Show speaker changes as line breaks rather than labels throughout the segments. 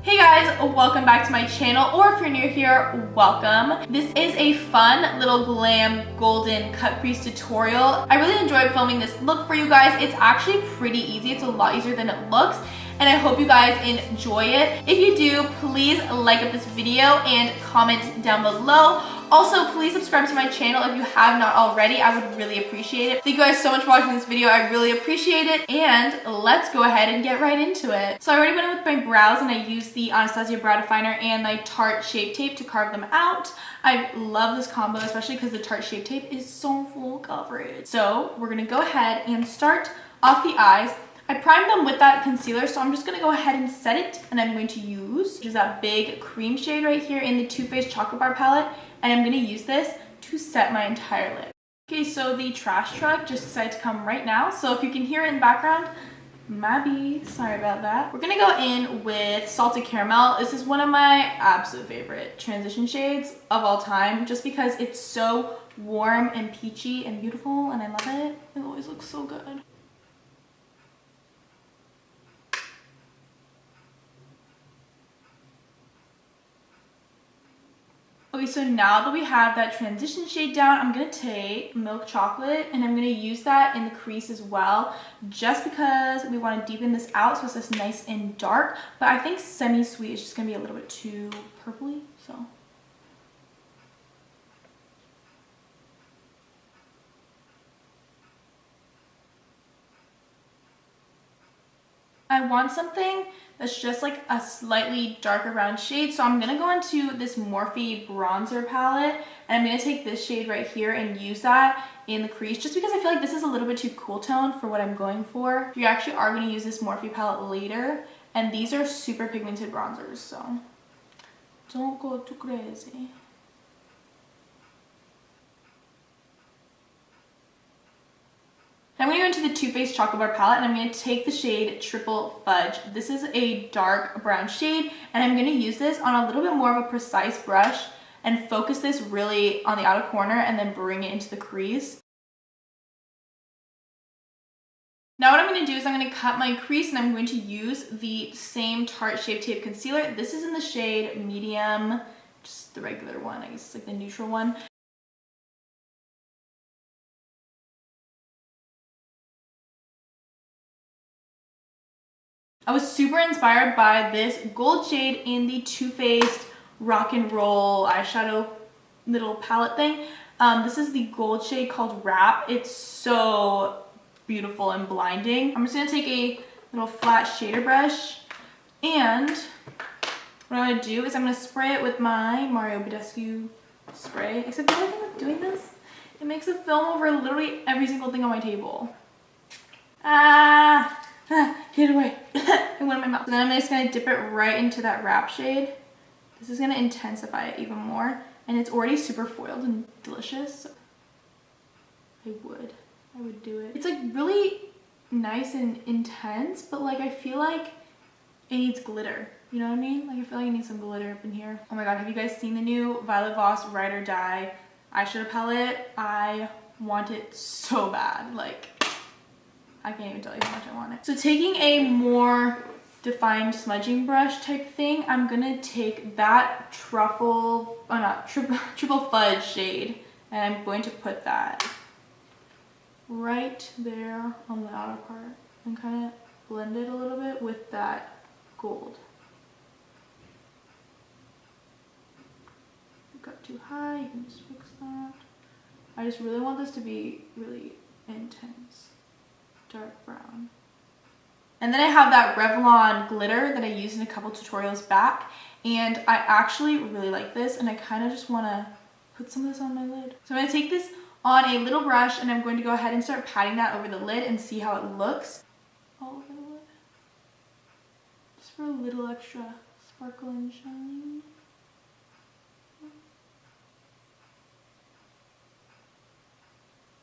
Hey guys, welcome back to my channel, or if you're new here, welcome. This is a fun little glam golden cut crease tutorial. I really enjoyed filming this look for you guys. It's actually pretty easy. It's a lot easier than it looks, and I hope you guys enjoy it. If you do, please like up this video and comment down below. Also, please subscribe to my channel if you have not already. I would really appreciate it. Thank you guys so much for watching this video. I really appreciate it. And let's go ahead and get right into it. So I already went in with my brows and I used the Anastasia brow definer and my Tarte Shape Tape to carve them out. I love this combo, especially because the Tarte Shape Tape is so full coverage. So we're gonna go ahead and start off the eyes. I primed them with that concealer, so I'm just going to go ahead and set it, and I'm going to use, which is that big cream shade right here in the Too Faced Chocolate Bar palette, and I'm going to use this to set my entire lid. Okay, so the trash truck just decided to come right now, so if you can hear it in the background, maybe, sorry about that. We're going to go in with Salted Caramel. This is one of my absolute favorite transition shades of all time, just because it's so warm and peachy and beautiful, and I love it. It always looks so good. Okay, so now that we have that transition shade down, I'm going to take Milk Chocolate and I'm going to use that in the crease as well, just because we want to deepen this out so it's just nice and dark. But I think Semi-Sweet is just going to be a little bit too purpley, so. I want something that's just like a slightly darker brown shade, so I'm going to go into this Morphe bronzer palette and I'm going to take this shade right here and use that in the crease, just because I feel like this is a little bit too cool tone for what I'm going for. You actually are going to use this Morphe palette later, and these are super pigmented bronzers, so don't go too crazy. I'm going to go into the Too Faced Chocolate Bar palette and I'm going to take the shade Triple Fudge. This is a dark brown shade and I'm going to use this on a little bit more of a precise brush and focus this really on the outer corner and then bring it into the crease. Now what I'm going to do is I'm going to cut my crease and I'm going to use the same Tarte Shape Tape Concealer. This is in the shade Medium, just the regular one, I guess it's like the neutral one. I was super inspired by this gold shade in the Too Faced Rock and Roll eyeshadow little palette thing. This is the gold shade called Wrap. It's so beautiful and blinding. I'm just going to take a little flat shader brush, and what I'm going to do is I'm going to spray it with my badescu spray. Except the only thing with doing this, it makes it film over literally every single thing on my table. Get away. It went in my mouth. So then I'm just going to dip it right into that Wrap shade. This is going to intensify it even more. And it's already super foiled and delicious. So I would do it. It's like really nice and intense, but like I feel like it needs glitter. You know what I mean? Like I feel like I need some glitter up in here. Oh my god, have you guys seen the new Violet Voss Ride or Die eyeshadow palette? I want it so bad. Like, I can't even tell you how much I want it. So taking a more defined smudging brush type thing, I'm gonna take that triple fudge shade and I'm going to put that right there on the outer part and kind of blend it a little bit with that gold. If it got too high, you can just fix that. I just really want this to be really intense. Dark brown. And then I have that Revlon glitter that I used in a couple tutorials back, and I actually really like this and I kind of just want to put some of this on my lid. So I'm going to take this on a little brush and I'm going to go ahead and start patting that over the lid and see how it looks. All over the lid. Just for a little extra sparkle and shine.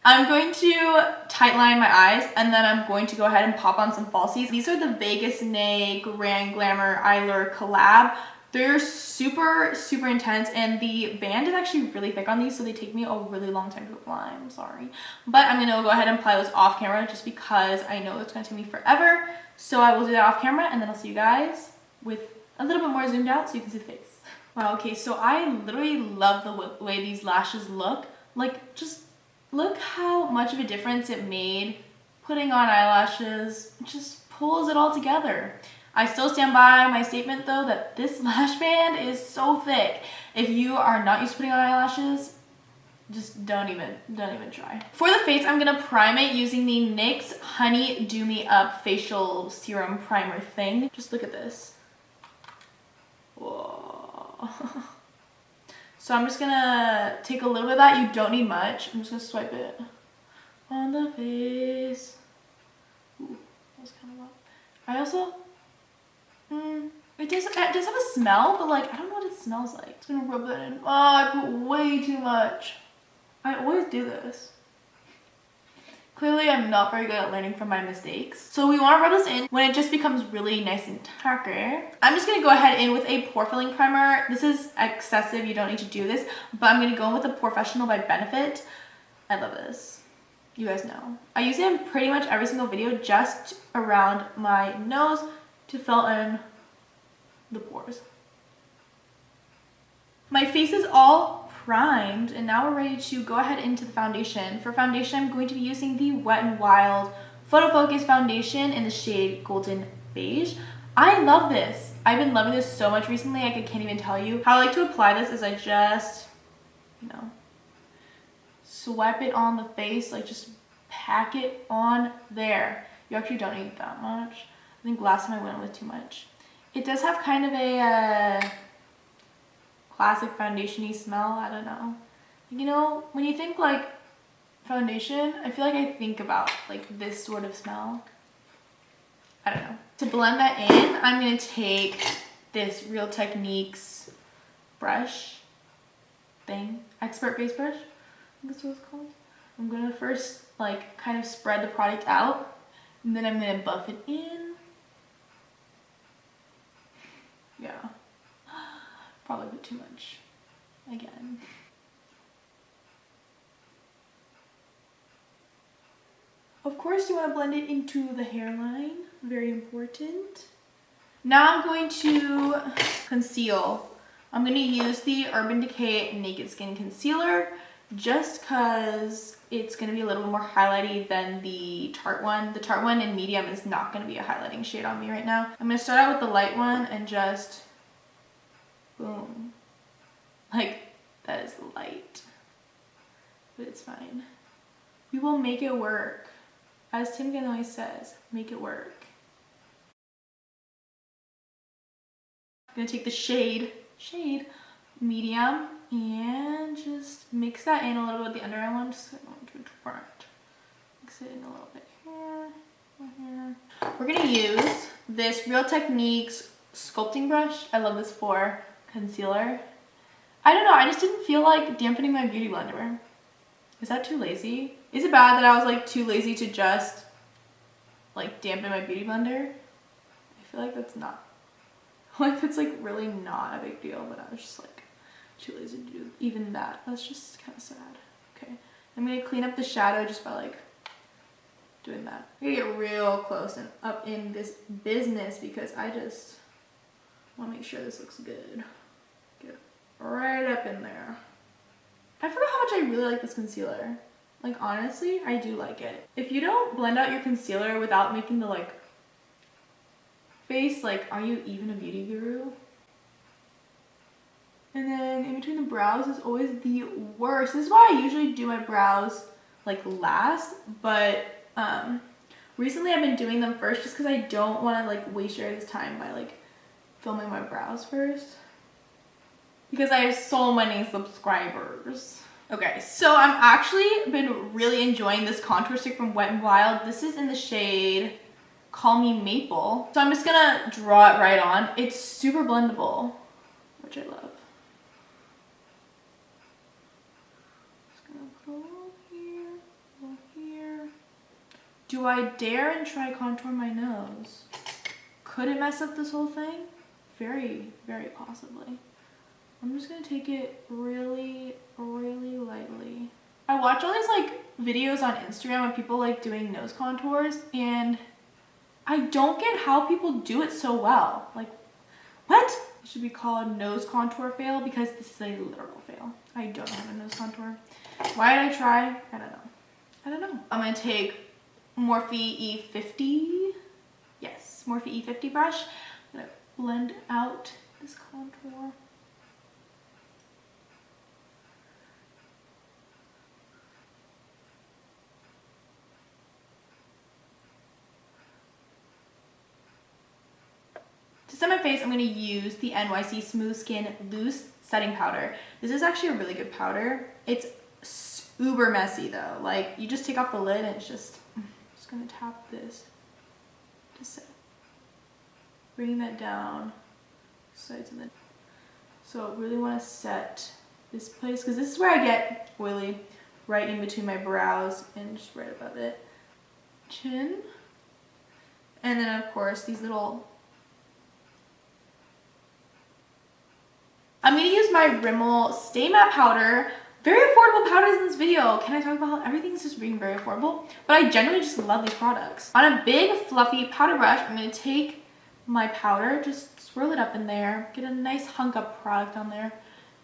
I'm going to tightline my eyes and then I'm going to go ahead and pop on some falsies. These are the Vegas Nay Grand Glamour Eylure collab. They're super, super intense, and the band is actually really thick on these, so they take me a really long time to apply. I'm sorry. But I'm going to go ahead and apply those off camera just because I know it's going to take me forever. So I will do that off camera, and then I'll see you guys with a little bit more zoomed out so you can see the face. Wow, okay, so I literally love the way these lashes look. Like, just look how much of a difference it made putting on eyelashes. It just pulls it all together. I still stand by my statement though that this lash band is so thick. If you are not used to putting on eyelashes, just don't even try. For the face, I'm gonna prime it using the NYX Honey Do Me Up Facial Serum Primer thing. Just look at this. Whoa. So I'm just gonna take a little bit of that. You don't need much. I'm just gonna swipe it on the face. Ooh, that was kind of loud. I also, it does have a smell, but like, I don't know what it smells like. It's gonna rub that in. Oh, I put way too much. I always do this. Clearly, I'm not very good at learning from my mistakes. So we want to rub this in when it just becomes really nice and tacky. I'm just going to go ahead in with a pore filling primer. This is excessive. You don't need to do this. But I'm going to go in with the Porefessional by Benefit. I love this. You guys know. I use it in pretty much every single video just around my nose to fill in the pores. My face is all primed and now we're ready to go ahead into the foundation. For foundation, I'm going to be using the Wet n Wild Photo Focus foundation in the shade Golden Beige. I love this. I've been loving this so much recently, I can't even tell you. How I like to apply this is I just, you know, swipe it on the face, like just pack it on there. You actually don't need that much. I think last time I went with too much. It does have kind of a classic foundation-y smell. I don't know. You know, when you think like foundation, I feel like I think about like this sort of smell. I don't know. To blend that in, I'm going to take this Real Techniques brush thing, expert face brush. I think that's what it's called. I'm going to first like kind of spread the product out and then I'm going to buff it in. Yeah. Probably a bit too much again. Of course you want to blend it into the hairline, very important. Now I'm going to conceal. I'm going to use the Urban Decay Naked Skin Concealer just because it's going to be a little bit more highlighty than the Tarte one. The Tarte one in medium is not going to be a highlighting shade on me right now. I'm going to start out with the light one and just boom. Like, that is light. But it's fine. We will make it work. As Tim Gunn always says, make it work. I'm going to take the shade medium and just mix that in a little bit with the under eye one. Just so I don't want to burn. Mix it in a little bit here. We're going to use this Real Techniques sculpting brush. I love this for concealer. I don't know, I just didn't feel like dampening my beauty blender. Is that too lazy? Is it bad that I was like too lazy to just like dampen my beauty blender? I feel like that's not, like it's like really not a big deal, but I was just like too lazy to do even that. That's just kind of sad. Okay, I'm gonna clean up the shadow just by like doing that. I'm gonna get real close and up in this business because I just want to make sure this looks good. Get right up in there. I forgot how much I really like this concealer. Like honestly, I do like it. If you don't blend out your concealer without making the like face, like are you even a beauty guru? And then in between the brows is always the worst. This is why I usually do my brows like last, but recently I've been doing them first just because I don't want to like waste your guys' time by like filming my brows first. Because I have so many subscribers. Okay, so I'm actually been really enjoying this contour stick from Wet n Wild. This is in the shade Call Me Maple. So I'm just gonna draw it right on. It's super blendable, which I love. Just gonna put a little here, a little here. Do I dare and try contour my nose? Could it mess up this whole thing? Very, very possibly. I'm just gonna take it really, really lightly. I watch all these like videos on Instagram of people like doing nose contours and I don't get how people do it so well. Like, What? It should be called nose contour fail because this is a literal fail. I don't have a nose contour. Why did I try? I don't know. I don't know. I'm gonna take Morphe E50. Yes, Morphe E50 brush. I'm gonna blend out this contour. To set my face, I'm going to use the NYC Smooth Skin Loose Setting Powder. This is actually a really good powder. It's uber messy though. Like, you just take off the lid and it's just, I'm just going to tap this to set. Bringing that down. So I really want to set this place because this is where I get oily, right in between my brows and just right above it. Chin. And then of course these little, I'm going to use my Rimmel Stay Matte Powder. Very affordable powders in this video. Can I talk about how everything's just being very affordable? But I generally just love these products. On a big fluffy powder brush, I'm going to take my powder, just swirl it up in there, get a nice hunk of product on there,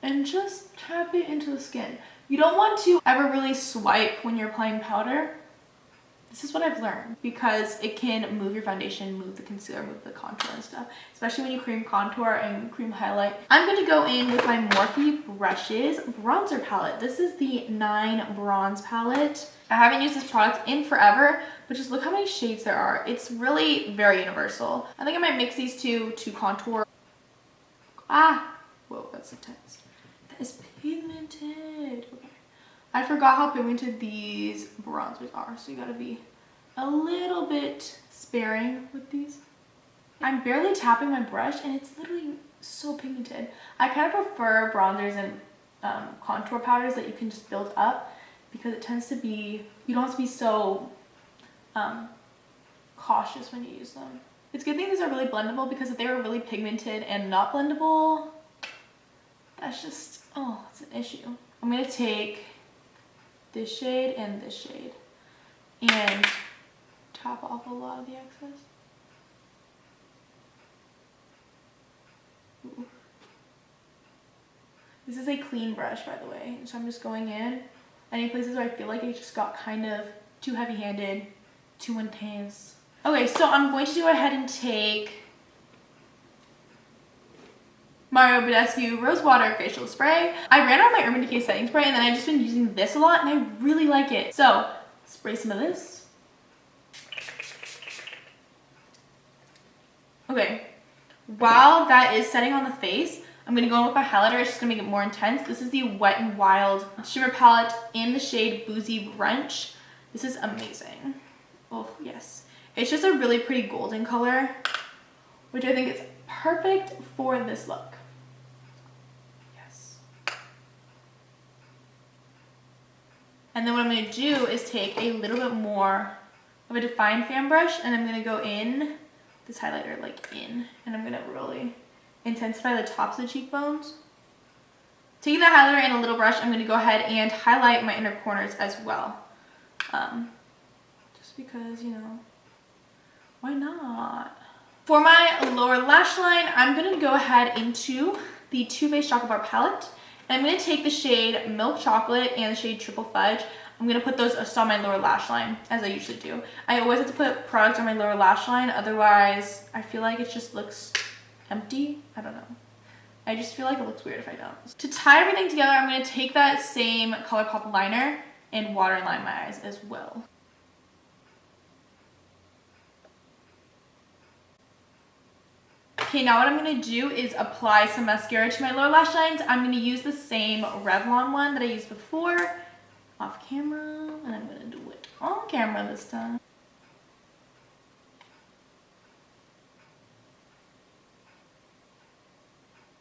and just tap it into the skin. You don't want to ever really swipe when you're applying powder. This is what I've learned because it can move your foundation, move the concealer, move the contour and stuff, especially when you cream contour and cream highlight. I'm going to go in with my Morphe Brushes bronzer palette. This is the 9 bronze palette. I haven't used this product in forever, but just look how many shades there are. It's really very universal. I think I might mix these two to contour. Ah, whoa, that's intense. That is pigmented. Okay. I forgot how pigmented these bronzers are, so you gotta be a little bit sparing with these. I'm barely tapping my brush and it's literally so pigmented. I kind of prefer bronzers and contour powders that you can just build up because it tends to be, you don't have to be so cautious when you use them. It's a good thing these are really blendable because if they were really pigmented and not blendable, that's just, oh, it's an issue. I'm gonna take this shade and this shade and top off a lot of the excess. Ooh. This is a clean brush, by the way, so I'm just going in any places where I feel like it just got kind of too heavy-handed, too intense. Okay, so I'm going to go ahead and take Mario Badescu Rose Water Facial Spray. I ran out of my Urban Decay setting spray and then I've just been using this a lot and I really like it. So, spray some of this. Okay, while that is setting on the face, I'm going to go in with my highlighter. It's just going to make it more intense. This is the Wet n Wild Shimmer Palette in the shade Boozy Brunch. This is amazing. Oh, yes. It's just a really pretty golden color, which I think is perfect for this look. And then what I'm going to do is take a little bit more of a defined fan brush and I'm going to go in this highlighter like in, and I'm going to really intensify the tops of the cheekbones. Taking that highlighter and a little brush, I'm going to go ahead and highlight my inner corners as well. Just because, you know, why not? For my lower lash line, I'm going to go ahead into the Too Faced Chocolate Bar palette. And I'm going to take the shade Milk Chocolate and the shade Triple Fudge. I'm going to put those on my lower lash line, as I usually do. I always have to put product on my lower lash line, otherwise I feel like it just looks empty. I don't know. I just feel like it looks weird if I don't. To tie everything together, I'm going to take that same ColourPop liner and waterline my eyes as well. Okay, now what I'm going to do is apply some mascara to my lower lash lines. I'm going to use the same Revlon one that I used before off camera, and I'm going to do it on camera this time.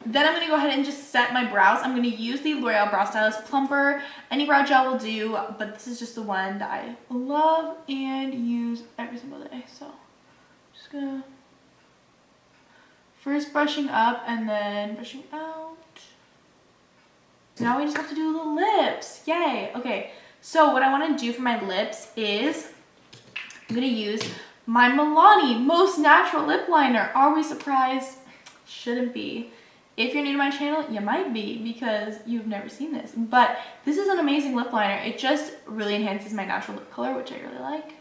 Then I'm going to go ahead and just set my brows. I'm going to use the L'Oreal Brow Stylist Plumper. Any brow gel will do, but this is just the one that I love and use every single day. So I'm just going to first brushing up and then brushing out. So now we just have to do the lips. Yay. Okay, so what I want to do for my lips is I'm going to use my Milani Most Natural Lip Liner. Are we surprised? shouldn't be. If you're new to my channel, you might be because you've never seen this. But this is an amazing lip liner. It just really enhances my natural lip color, which I really like.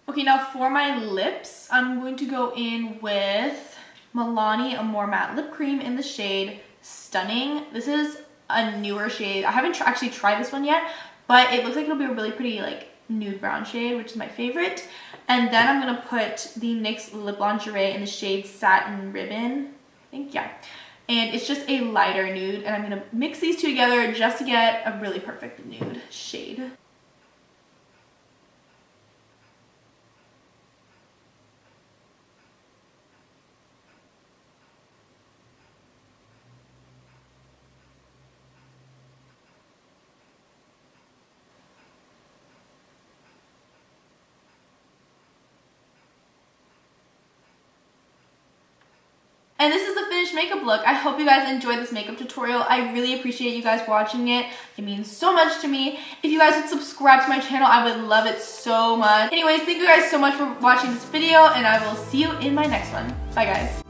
Okay, now for my lips, I'm going to go in with Milani Amore Matte Lip Cream in the shade Stunning. This is a newer shade. I haven't actually tried this one yet, but it looks like it'll be a really pretty like nude brown shade, which is my favorite. And then I'm gonna put the NYX Lip Lingerie in the shade Satin Ribbon, I think, yeah. And it's just a lighter nude, and I'm gonna mix these two together just to get a really perfect nude shade. And this is the finished makeup look. I hope you guys enjoyed this makeup tutorial. I really appreciate you guys watching it. It means so much to me. If you guys would subscribe to my channel, I would love it so much. Anyways, thank you guys so much for watching this video, and I will see you in my next one. Bye, guys.